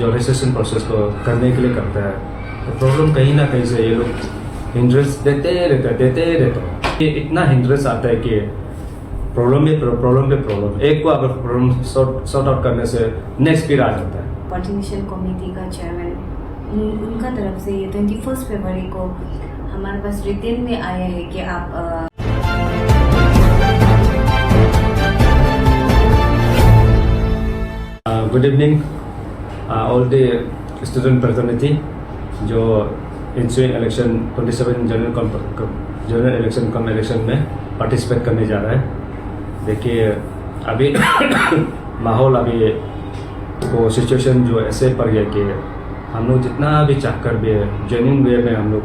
जो registration process को करने के लिए करता है, तो प्रॉब्लम कहीं ना कहीं से ये लोग हिंड्रेंस देते रहते हैं। ये इतना हिंड्रेंस आता है कि प्रॉब्लम पे प्रॉब्लम, एक को अगर प्रॉब्लम सॉर्ट आउट करने से नेक्स्ट फिर आ जाता है। कोऑर्डिनेशन कमेटी का चेयरमैन उनका तरफ से ये 21 फरवरी को हमारे पास रिटेन में आया है कि आप good evening all the student प्रतिनिधि जो इंस्यूइंग इलेक्शन 27 जनरल इलेक्शन में पार्टिसिपेट करने जा रहा है। देखिए अभी माहौल अभी वो सिचुएशन जो ऐसे पड़ गया कि हम लोग जितना भी चाहकर भी जेन्युइन वे में हम लोग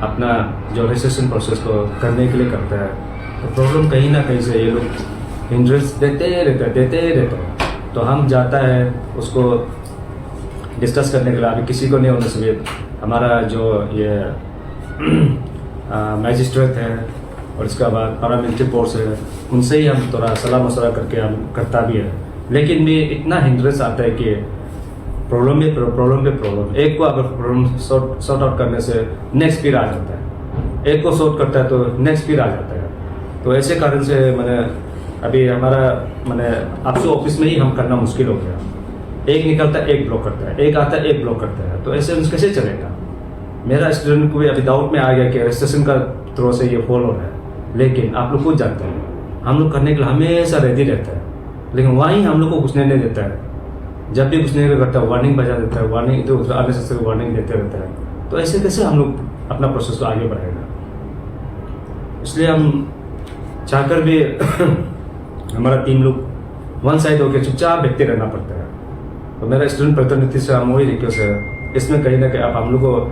अपना जो रजिस्ट्रेशन प्रोसेस को करने के लिए करता है, तो प्रॉब्लम कहीं ना कहीं से ये लोग हिंड्रेंस देते रहते हैं। तो हम जाता है उसको डिस्कस करने के लिए, अभी किसी को नहीं होने से हमारा जो ये मैजिस्ट्रेट है और इसके बाद पार्लियामेंट्री फोर्स है, उनसे ही हम थोड़ा सलाह मशवरा करके हम करता भी है। लेकिन भी इतना हिंड्रेंस आता है कि प्रॉब्लम पे प्रॉब्लम, एक को अगर प्रॉब्लम सॉर्ट आउट करने से नेक्स्ट फिर आ जाता है, एक को सॉर्ट करता है तो नेक्स्ट फिर आ जाता है। तो ऐसे कारण से मैंने अभी हमारा मैंने आपसे ऑफिस में ही हम करना मुश्किल हो गया। एक निकलता है एक ब्लॉक करता है, एक आता है एक ब्लॉक करता है, तो ऐसे कैसे चलेगा। मेरा स्टूडेंट को भी अभी डाउट में आ गया कि रजिस्ट्रेशन का थ्रू से ये फॉलो हो रहा है। लेकिन आप लोग खुद जानते हैं हम लोग करने के लिए हमेशा रेडी रहता है, लेकिन वहीं हम लोग को घुसने नहीं देता है। जब भी घुसने का करता है वार्निंग बजा देता है, वार्निंग इधर उधर अननेसेसरी वार्निंग देते रहता है। तो ऐसे कैसे हम लोग अपना प्रोसेस को आगे बढ़ाएगा। इसलिए हम चाहकर भी हमारा टीम लोग वन साइड होकर चुपचाप देखते रहना पड़ता है। तो मेरा स्टूडेंट प्रतिनिधि से हम वही रिक्वेस्ट है, इसमें कहीं ना कहीं आप हम लोग को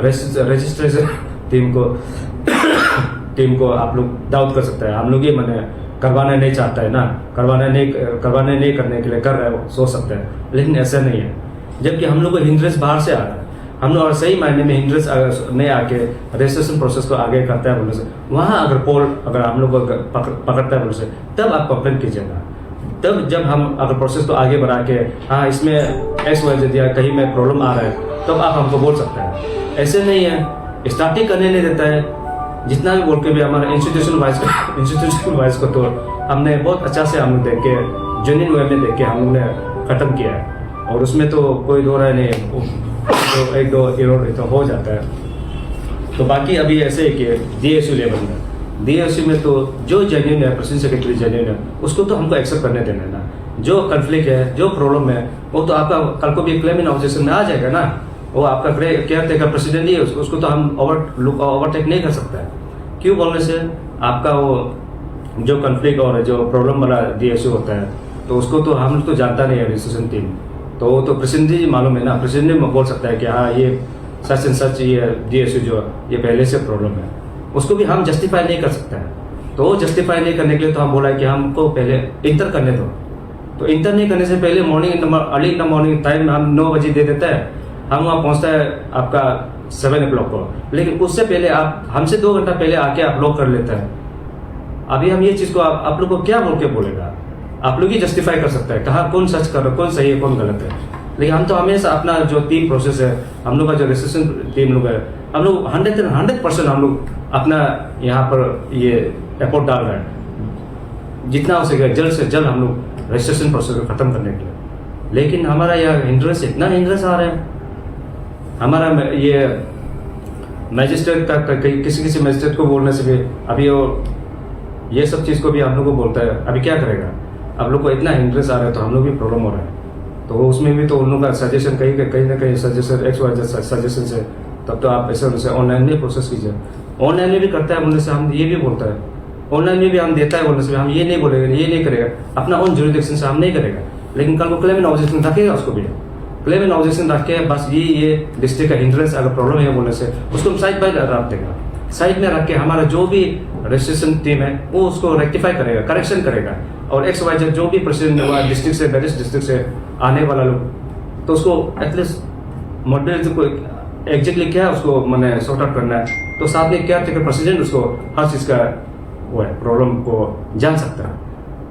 रजिस्ट्रेशन टीम को आप लोग डाउट कर सकते हैं। हम लोग ये मैंने करवाना नहीं चाहता है ना, करवाने नहीं करने के लिए कर रहे हो सोच सकते हैं, लेकिन ऐसा नहीं है। जबकि हम लोग को हिंड्रेंस बाहर से आ रहा है, हम लोग और सही मायने में हिंड्रेंस नहीं आके रजिस्ट्रेशन प्रोसेस को आगे करता है बोलने से, वहाँ अगर पोल अगर हम लोग को पकड़ता है बोलने से, तब आप कंप्लेन कीजिएगा। तब जब हम अगर प्रोसेस को आगे बढ़ा के हाँ इसमें एक्स वजह दिया कहीं में प्रॉब्लम आ रहा है, तब आप हमको बोल सकते हैं। ऐसे नहीं है, स्टार्टिंग करने नहीं देता है। जितना भी बोल के भी हमारा इंस्टीट्यूशन वाइज को तो हमने बहुत अच्छा से हम लोग देख के जेन्युइन वे में देख के हम लोग ने खत्म किया है, और उसमें तो कोई दो राय नहीं, तो एक दो एरर तो हो जाता है। तो बाकी अभी ऐसे है कि DSU लेवल में DSU में तो जो जेन्युइन है, प्रेसिडेंट सेक्रेटरी जेन्युइन है, उसको तो हमको एक्सेप्ट करने देना है ना। जो कन्फ्लिक्ट है, जो प्रॉब्लम है, वो तो आपका कल को भी क्लेम इन ऑब्जेक्शन में आ जाएगा ना। वो आपका केयर टेकर प्रेसिडेंट ही है, उसको तो हम ओवरटेक नहीं कर सकता है। क्यों बोलने से आपका वो जो कन्फ्लिक्ट और जो प्रॉब्लम वाला DSU होता है, तो उसको तो हम तो जानता नहीं है रजिस्ट्रेशन टीम, तो वो तो प्रेसिडेंट जी मालूम है ना। प्रेसिडेंट बोल सकता है कि हाँ ये सच एंड सच ये DSU जो ये पहले से प्रॉब्लम है, उसको भी हम जस्टिफाई नहीं कर सकते हैं। तो वो जस्टिफाई नहीं करने के लिए तो हम बोला है कि हमको पहले इंटर करने दो। तो इंटर नहीं करने से पहले early in the morning time हम 9 बजे दे देता है, हम वहाँ पहुँचता है आपका 7 o'clock को, लेकिन उससे पहले आप हमसे 2 घंटा पहले आके आप लॉक कर लेते हैं। अभी हम ये चीज़ को आप लोग को क्या बोल के बोलेगा, आप लोग ही जस्टिफाई कर सकता है कहाँ कौन सच कर रहा है, कौन सही है, कौन गलत है। लेकिन हम तो हमेशा अपना जो टीम प्रोसेस है, हम लोग का जो रजिस्ट्रेशन टीम लोग है, हम लोग 100% हम लोग अपना यहाँ पर ये एफर्ट डाल रहे हैं जितना हो सके जल्द से जल्द हम लोग रजिस्ट्रेशन प्रोसेस को खत्म करने के लिए। लेकिन हमारा यह हिंड्रेंस इतना हिंड्रेंस आ रहा है, हमारा ये मैजिस्ट्रेट का किसी मैजिस्ट्रेट को बोलने से भी अभी वो ये सब चीज़ को भी हम लोग को बोलता है। अभी क्या करेगा, आप लोग को इतना इंटरेस्ट आ रहा है तो हम लोग भी प्रॉब्लम हो रहा है। तो उसमें भी तो उन लोगों का सजेशन कहीं ना कहीं सजेशन से, तब तो आप ऐसे ऑनलाइन में प्रोसेस कीजिए। ऑनलाइन में भी करता है बोलने से हम ये भी बोलता है, ऑनलाइन में भी हम देता है बोलने से हम ये नहीं बोलेगा, ये नहीं करेगा, अपना ऑन जुरिडिक्शन से हम नहीं करेगा। लेकिन कल को क्लेम इन ऑब्जेक्शन रखेगा, उसको भी क्लेम इन ऑब्जेक्शन रख के बस ये डिस्ट्रिक्ट का हिंड्रेंस अगर प्रॉब्लम है बोलने से उसको हम साइड बाय रख देगा, साइड में रख के हमारा जो भी रजिस्ट्रेशन टीम है वो उसको रेक्टिफाई करेगा, करेक्शन करेगा। और XYZ जो भी प्रेसिडेंट हुआ डिस्ट्रिक्ट से वेरियस डिस्ट्रिक्ट से आने वाला लोग, तो उसको एटलीस्ट मॉडल को एग्जैक्टली क्या उसको मैंने सॉर्ट आउट करना है, तो साथ में क्या प्रेसिडेंट उसको हर चीज़ का वो है प्रॉब्लम को जान सकता है।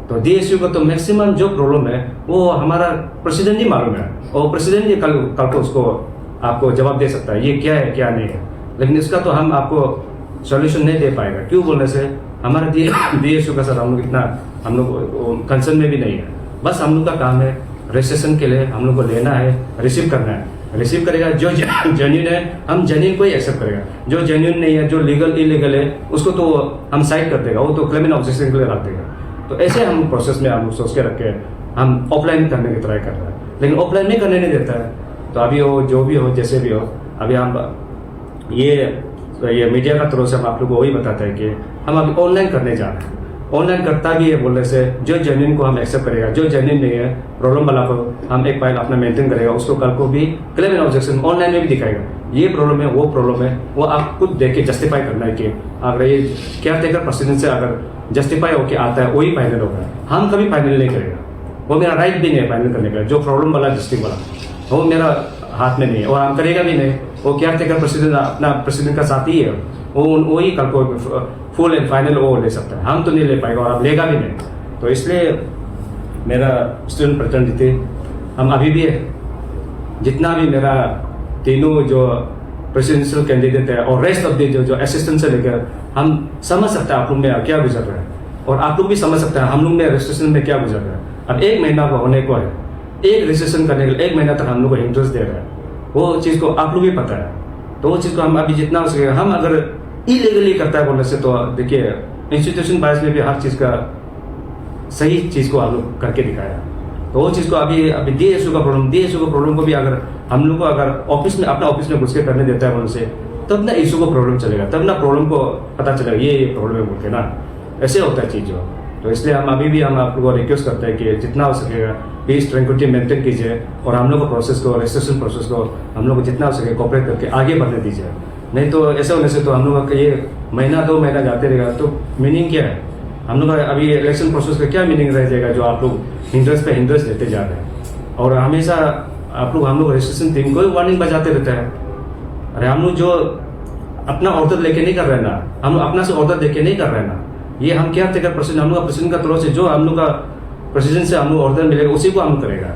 तो DSU को तो मैक्सिमम जो प्रॉब्लम है वो हमारा प्रेसिडेंट ही मालूम है, और प्रेसिडेंट ही कल को उसको आपको जवाब दे सकता है ये क्या है क्या नहीं है। लेकिन इसका तो हम आपको सॉल्यूशन नहीं दे पाएगा। क्यों बोलने से हमारा DSU का सर हम लोग इतना हम लोग कंसर्न में भी नहीं है। बस हम लोग का काम है रजिस्ट्रेशन के लिए हम लोग को लेना है, रिसीव करना है। रिसीव करेगा जो जेन्युइन है हम जेन्युइन को ही एक्सेप्ट करेगा, जो जेन्युइन नहीं है जो लीगल इलीगल है उसको तो हम साइड कर देगा, वो तो क्लेमेंट ऑब्जेक्शन के लिए रख देगा। तो ऐसे हम प्रोसेस में हम सोच के रख के हम ऑफलाइन करने की ट्राई कर रहे हैं, लेकिन ऑफलाइन नहीं करने नहीं देता है। तो अभी वो जो भी हो जैसे भी हो, अभी हम ये मीडिया का थ्रू से हम आप लोग को वही बताते हैं कि हम अभी ऑनलाइन करने जा रहे हैं। ऑनलाइन करता भी है बोलने से जो जेन्युइन को हम एक्सेप्ट करेगा, जो जेन्युइन नहीं है प्रॉब्लम वाला को हम एक फाइल अपना मेंटेन करेगा, उसको कल को भी क्लेम एंड ऑब्जेक्शन ऑनलाइन में भी दिखाएगा ये प्रॉब्लम है वो प्रॉब्लम है, वो आप खुद देख के जस्टिफाई करना है कि अगर ये क्या टेकर प्रेसिडेंट से अगर जस्टिफाई होके आता है वही फाइनल होगा। हम कभी फाइनल नहीं करेगा, वो मेरा राइट भी नहीं है फाइनल करने का। जो प्रॉब्लम वाला डिस्ट्रिक्ट वाला वो मेरा हाथ में नहीं है और हम करेगा भी नहीं। वो क्या टेकर प्रेसिडेंट अपना प्रेसिडेंट का साथी है, वो ही कल को फुल एंड फाइनल वो ले सकता है, हम तो नहीं ले पाएगा और अब लेगा भी नहीं। तो इसलिए मेरा स्टूडेंट प्रतिनिधि हम अभी भी जितना भी मेरा तीनों जो प्रेसिडेंशियल कैंडिडेट है और रेस्ट ऑफ द जो असिस्टेंट से लेकर हम समझ सकते हैं आप लोग में क्या गुजर रहा है, और आप लोग भी समझ सकते हैं हम लोग में रजिस्ट्रेशन में क्या गुजर रहा है। अब 1 महीना का होने को है, एक रजिस्ट्रेशन करने के लिए 1 महीना तक हम लोग को इंटरेस्ट दे रहा है, वो चीज़ को आप लोग भी पता है। तो वो चीज़ को हम अभी जितना हो सके हम अगर इलीगली करता है बोलने से तो देखिए इंस्टीट्यूशन बाइस में भी हर चीज़ का सही चीज़ को हम लोग करके दिखाया। तो वो चीज़ को अभी DSU का प्रॉब्लम को भी अगर हम लोग को अगर ऑफिस में अपना ऑफिस में घुस के करने देता है बोलने से तब ना इशू को प्रॉब्लम चलेगा, तब ना प्रॉब्लम को पता चलेगा ये प्रॉब्लम है बोल के ना, ऐसे होता है चीज़ जो। तो इसलिए हम अभी भी हम आप लोगों को रिक्वेस्ट करते हैं कि जितना हो सकेगा पीस ट्रैंक्विलिटी मेंटेन कीजिए और हम लोग को प्रोसेस को रजिस्ट्रेशन प्रोसेस को हम लोग को जितना हो सके कोऑपरेट करके आगे बढ़ने दीजिए। नहीं तो ऐसे होने से तो हम लोग का ये 1-2 महीना जाते रहेगा तो मीनिंग क्या है, हम लोग का अभी इलेक्शन प्रोसेस का क्या मीनिंग रह जाएगा जो आप लोग हिंड्रेंस पे हिंड्रेंस देते जा रहे हैं। और हमेशा आप लोग हम लोग रजिस्ट्रेशन टीम को वार्निंग बजाते रहते हैं, अरे हम लोग जो अपना ऑर्डर लेके नहीं कर रहे ना, हम लोग अपना से ऑर्डर देके नहीं कर रहे ना, ये हम क्या टेकर प्रेसिडेंट हम लोग का प्रेसिडेंट का तरफ से जो हम लोग का प्रेसिडेंट से हम लोग ऑर्डर मिलेगा उसी को हम करेगा।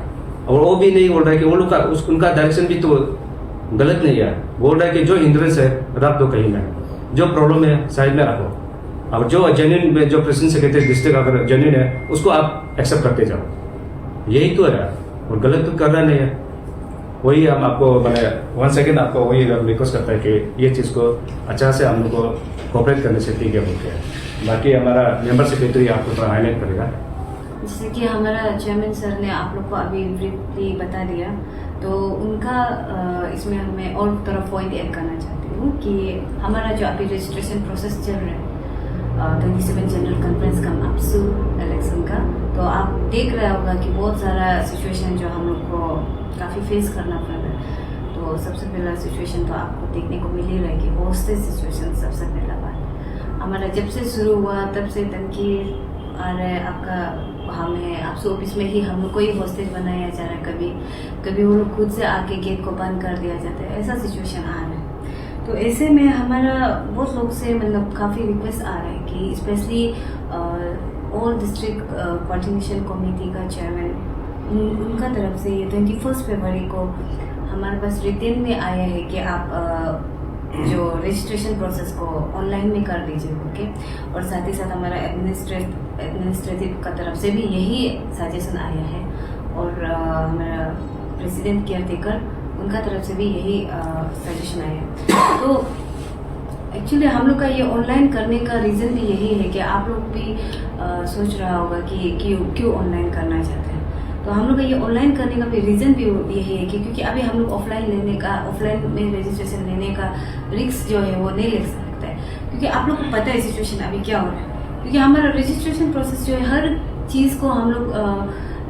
और वो भी नहीं बोल रहा है कि वो लोग का उनका डायरेक्शन भी तो गलत नहीं है, बोल रहा है कि जो हिंड्रेंस है रख दो कहीं में, जो प्रॉब्लम है साइड में रखो, अब जो जेन्युइन जो प्रेसिडेंट सेक्रेटरी डिस्ट्रिक्ट अगर जेन्युइन है उसको आप एक्सेप्ट करते जाओ, यही तो है और गलत तो कर रहा नहीं है। वही हम आपको मैंने 1 सेकेंड आपको वही रिक्वेस्ट करता है कि ये चीज़ को अच्छा से हम लोग को कोऑपरेट करने से ठीक है बोलते हैं। बाकी हमारा मेंबर सेक्रेटरी आपको थोड़ा हाईलाइट करेगा। जैसे कि हमारा चेयरमैन सर ने आप लोग को अभी ब्रीफली बता दिया, तो उनका इसमें हमें और तरफ पॉइंट ऐड करना चाहती हूँ कि हमारा जो अभी रजिस्ट्रेशन प्रोसेस चल रहा है 27 जनरल कॉन्फ्रेंस का अपसू इलेक्शन का, तो आप देख रहे होगा कि बहुत सारा सिचुएशन जो हम लोग को काफ़ी फेस करना पड़ रहा है। तो सबसे पहला सिचुएशन तो आपको देखने को मिल ही रहा है कि होस्टेज सिचुएशन सबसे पहला बात हमारा जब से शुरू हुआ तब से तनकीर आ रहा है आपका, हमें आपसे ऑफिस में ही हम लोग को ही होस्टेज बनाया जा रहा है, कभी वो लोग खुद से आके गेट को बंद कर दिया जाता है, ऐसा सिचुएशन आ रहा है। तो ऐसे में हमारा बहुत लोग से मतलब काफ़ी रिक्वेस्ट आ रहा है कि specially all district coordination committee का चेयरमैन उनका तरफ से ये 21 फरवरी को हमारे पास रिटेन में आया है कि आप जो रजिस्ट्रेशन प्रोसेस को ऑनलाइन में कर दीजिए, ओके। और साथ ही साथ हमारा एडमिनिस्ट्रेटिव का तरफ से भी यही सजेशन आया है, और हमारा प्रेसिडेंट केयरटेकर उनका तरफ से भी यही सजेशन आया है। तो एक्चुअली हम लोग का ये ऑनलाइन करने का रीज़न भी यही है कि आप लोग भी सोच रहा होगा कि क्यों ऑनलाइन करना चाहते हैं। तो हम लोग का ये ऑनलाइन करने का भी रीज़न भी यही है कि क्योंकि अभी हम लोग ऑफलाइन में रजिस्ट्रेशन लेने का रिस्क जो है वो नहीं ले सकता है, क्योंकि आप लोग को पता है सिचुएशन अभी क्या हो रहा है। क्योंकि हमारा रजिस्ट्रेशन प्रोसेस जो है हर चीज़ को हम लोग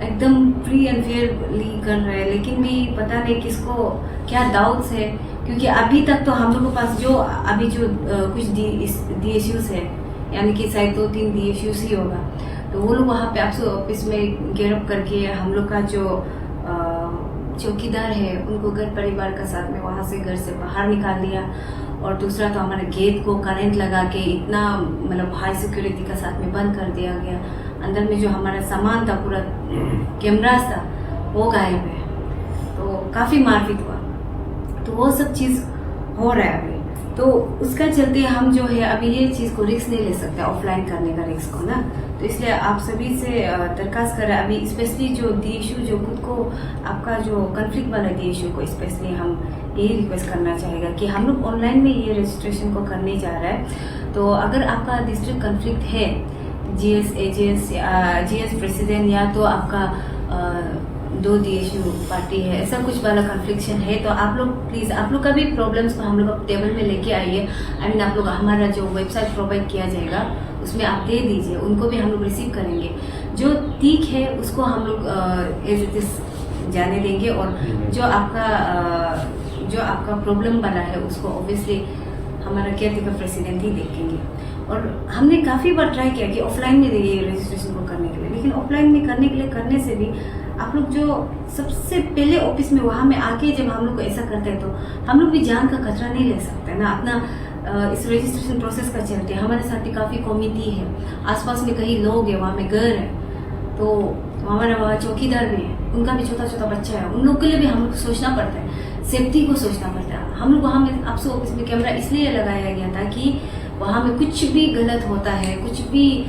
एकदम फ्री एंड फेयरली कर रहे हैं, लेकिन भी पता नहीं किसको क्या डाउट्स है, क्योंकि अभी तक तो हम लोग के पास जो अभी जो कुछ DSUs है, यानी कि शायद 2-3 DSUs ही होगा, तो वो लोग वहाँ पे आपसे ऑफिस में गिरफ्त करके हम लोग का जो चौकीदार है उनको घर परिवार का साथ में वहाँ से घर से बाहर निकाल दिया। और दूसरा तो हमारे गेट को करंट लगा के इतना मतलब हाई सिक्योरिटी का साथ में बंद कर दिया गया। अंदर में जो हमारा सामान था, पूरा कैमरा था, वो गायब है। तो काफ़ी मारपीट हुआ। तो वो सब चीज़ हो रहा है अभी। तो उसका चलते हम जो है अभी ये चीज़ को रिस्क नहीं ले सकते, ऑफलाइन करने का रिस्क को ना। तो इसलिए आप सभी से दरखास्त कर रहे हैं, अभी स्पेशली जो DSU जो खुद को आपका जो कन्फ्लिक्ट वाला DSU को स्पेशली हम यही रिक्वेस्ट करना चाहेगा कि हम लोग ऑनलाइन में ये रजिस्ट्रेशन को करने जा रहा है। तो अगर आपका डिस्ट्रिक्ट कन्फ्लिक्ट है, GS AGS GS प्रेसिडेंट या तो आपका 2 DSU पार्टी है, ऐसा कुछ वाला कन्फ्लिक्शन है, तो आप लोग प्लीज़ आप लोग का भी प्रॉब्लम्स को हम लोग टेबल में लेके आइए। आप लोग हमारा जो वेबसाइट प्रोवाइड किया जाएगा उसमें आप दे दीजिए, उनको भी हम लोग रिसीव करेंगे। जो ठीक है उसको हम लोग एज इट इज जाने देंगे, और जो आपका प्रॉब्लम वाला है उसको ऑब्वियसली हमारा केयरटेकर प्रेसिडेंट ही देखेंगे। और हमने काफ़ी बार ट्राई किया कि ऑफलाइन में ये रजिस्ट्रेशन को करने के लिए, लेकिन ऑफलाइन में करने से भी आप लोग जो सबसे पहले ऑफिस में वहाँ में आके जब हम लोग को ऐसा करते हैं तो हम लोग भी जान का खतरा नहीं ले सकते ना अपना। इस रजिस्ट्रेशन प्रोसेस का चलते हमारे साथ भी काफ़ी कम्युनिटी है, आसपास में कई लोग हैं, वहाँ में घर है, तो हमारा वहाँ चौकीदार भी है, उनका भी छोटा छोटा बच्चा है, उन लोग के लिए भी हम लोग सोचना पड़ता है, सेफ्टी को सोचना पड़ता है। हम लोग वहाँ में आपसे ऑफिस में कैमरा इसलिए लगाया गया था कि वहाँ में कुछ भी गलत होता है, कुछ भी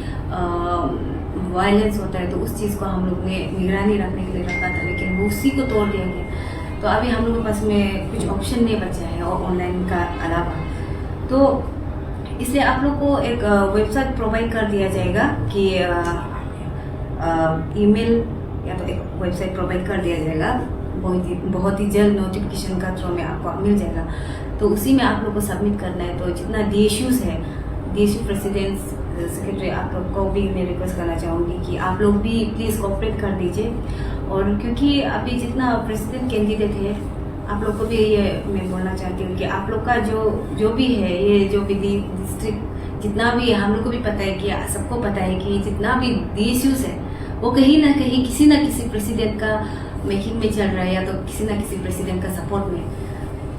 वायलेंस होता है, तो उस चीज़ को हम लोग ने निगरानी रखने के लिए रखा था, लेकिन वो उसी को तोड़ दिया गया। तो अभी हम लोग के पास में कुछ ऑप्शन नहीं बचा है और ऑनलाइन का अलावा, तो इसलिए आप लोग को एक वेबसाइट प्रोवाइड कर दिया जाएगा कि ईमेल या तो एक वेबसाइट प्रोवाइड कर दिया जाएगा, बहुत ही जल्द नोटिफिकेशन का थ्रू में आपको मिल जाएगा। तो उसी में आप लोग को सबमिट करना है। तो जितना DSUs है, DSU प्रेसिडेंट्स सेक्रेटरी, आप लोग को भी मैं रिक्वेस्ट करना चाहूँगी कि आप लोग भी प्लीज़ कोऑपरेट कर दीजिए। और क्योंकि अभी जितना प्रेसिडेंट कैंडिडेट है, आप लोग को भी ये मैं बोलना चाहती हूँ कि आप लोग का जो भी है, ये जो भी डिस्ट्रिक्ट जितना भी हम लोग को भी पता है कि सबको पता है कि जितना भी DSUs है वो कहीं ना कहीं किसी ना किसी प्रेसिडेंट का मेकिंग में चल रहा है, या तो किसी ना किसी प्रेसिडेंट का सपोर्ट में।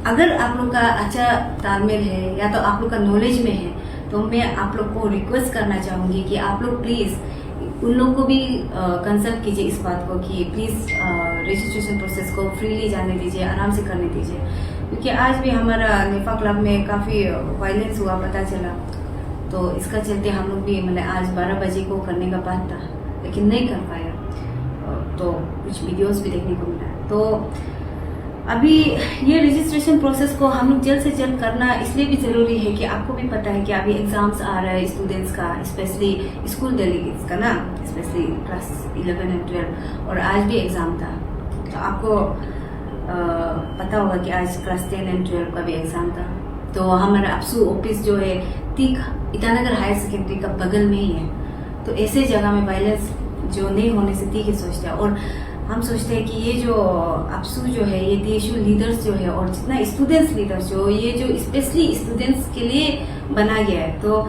अगर आप लोग का अच्छा तालमेल है या तो आप लोग का नॉलेज में है, तो मैं आप लोग को रिक्वेस्ट करना चाहूँगी कि आप लोग प्लीज़ उन लोग को भी कंसल्ट कीजिए इस बात को कि प्लीज़ रजिस्ट्रेशन प्रोसेस को फ्रीली जाने दीजिए, आराम से करने दीजिए। क्योंकि आज भी हमारा नेफा क्लब में काफ़ी वायलेंस हुआ, पता चला, तो इसका चलते हम लोग भी मतलब आज 12 बजे को करने का बात था, लेकिन नहीं कर पाया। तो कुछ वीडियोस भी देखने को मिला। तो अभी ये रजिस्ट्रेशन प्रोसेस को हम लोग जल्द से जल्द करना इसलिए भी ज़रूरी है कि आपको भी पता है कि अभी एग्ज़ाम्स आ रहा है स्टूडेंट्स का, स्पेशली स्कूल डेलीगेट्स का ना, स्पेशली क्लास 11 और 12, और आज भी एग्ज़ाम था। तो आपको पता होगा कि आज क्लास 10 और 12 का भी एग्ज़ाम था। तो हमारा अपसू ऑफिस जो है तीक ईटानगर हायर सेकेंडरी का बगल में ही है। तो ऐसे जगह में वायलेंस जो नहीं होने से तीक ही सोचते हैं, और हम सोचते हैं कि ये जो अपसू जो है, ये DSU लीडर्स जो है और जितना स्टूडेंट्स लीडर्स जो ये जो स्पेशली स्टूडेंट्स के लिए बना गया है, तो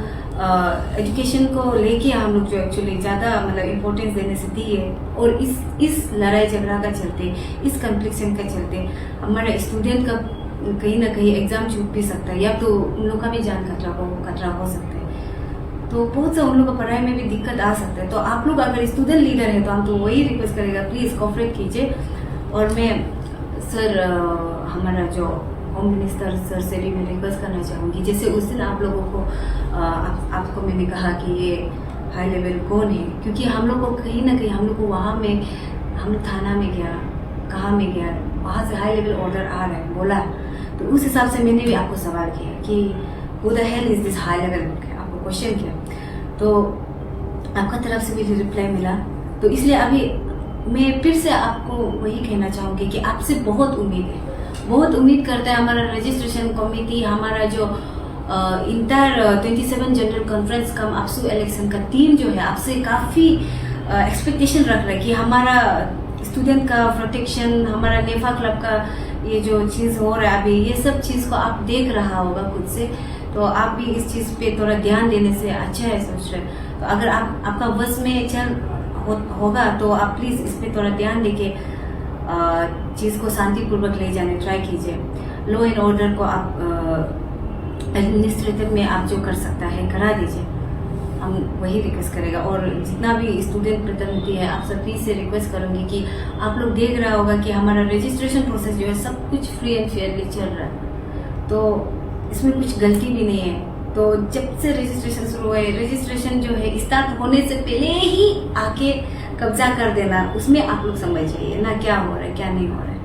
एजुकेशन को लेके हम लोग जो एक्चुअली ज़्यादा मतलब इम्पोर्टेंस देने से दी है। और इस लड़ाई झगड़ा का चलते, इस कन्फ्लिक्शन का चलते हमारा स्टूडेंट का कहीं ना कहीं एग्जाम छूट भी सकता है, या तो उन लोग का भी जान खतरा हो सकता है। तो बहुत सा उन लोगों को पढ़ाई में भी दिक्कत आ सकता है। तो आप लोग अगर स्टूडेंट लीडर है तो हम तो वही रिक्वेस्ट करेगा, प्लीज़ कोऑपरेट कीजिए। और मैं सर हमारा जो होम मिनिस्टर सर से भी मैं रिक्वेस्ट करना चाहूँगी, जैसे उस दिन आप लोगों को आपको मैंने कहा कि ये हाई लेवल कौन है, क्योंकि हम लोग को कहीं ना कहीं हम लोग को वहाँ में हम लोग थाना में गया, कहाँ में गया, वहाँ से हाई लेवल ऑर्डर आ रहा है बोला, तो उस हिसाब से मैंने भी आपको सवाल किया कि who the hell is this high level, आपको क्वेश्चन किया, तो आपका तरफ से भी रिप्लाई मिला। तो इसलिए अभी मैं फिर से आपको वही कहना चाहूँगी कि आपसे बहुत उम्मीद है, बहुत उम्मीद करता है हमारा रजिस्ट्रेशन कमेटी, हमारा जो इंटर 27 जनरल कॉन्फ्रेंस कम अपसू इलेक्शन का टीम जो है आपसे काफ़ी एक्सपेक्टेशन रख रहा है कि हमारा स्टूडेंट का प्रोटेक्शन, हमारा नेफा क्लब का ये जो चीज़ हो रहा है अभी, ये सब चीज़ को आप देख रहा होगा खुद से, तो आप भी इस चीज़ पे थोड़ा ध्यान देने से अच्छा है सोच रहे। तो अगर आपका बस में चल होगा तो आप प्लीज़ इस पर थोड़ा ध्यान देके चीज़ को शांतिपूर्वक ले जाने ट्राई कीजिए। लॉ एंड ऑर्डर को आप एडमिनिस्ट्रेटिव में आप जो कर सकता है करा दीजिए। हम वही रिक्वेस्ट करेगा। और जितना भी स्टूडेंट प्रतिनिधि है, आप सभी से रिक्वेस्ट करूंगी कि आप लोग देख रहा होगा कि हमारा रजिस्ट्रेशन प्रोसेस जो है सब कुछ फ्री एंड फेयरली चल रहा है, तो इसमें कुछ गलती भी नहीं है। तो जब से रजिस्ट्रेशन शुरू हुए, रजिस्ट्रेशन जो है स्टार्ट होने से पहले ही आके कब्जा कर देना, उसमें आप लोग समझ जाइए ना क्या हो रहा है क्या नहीं हो रहा है।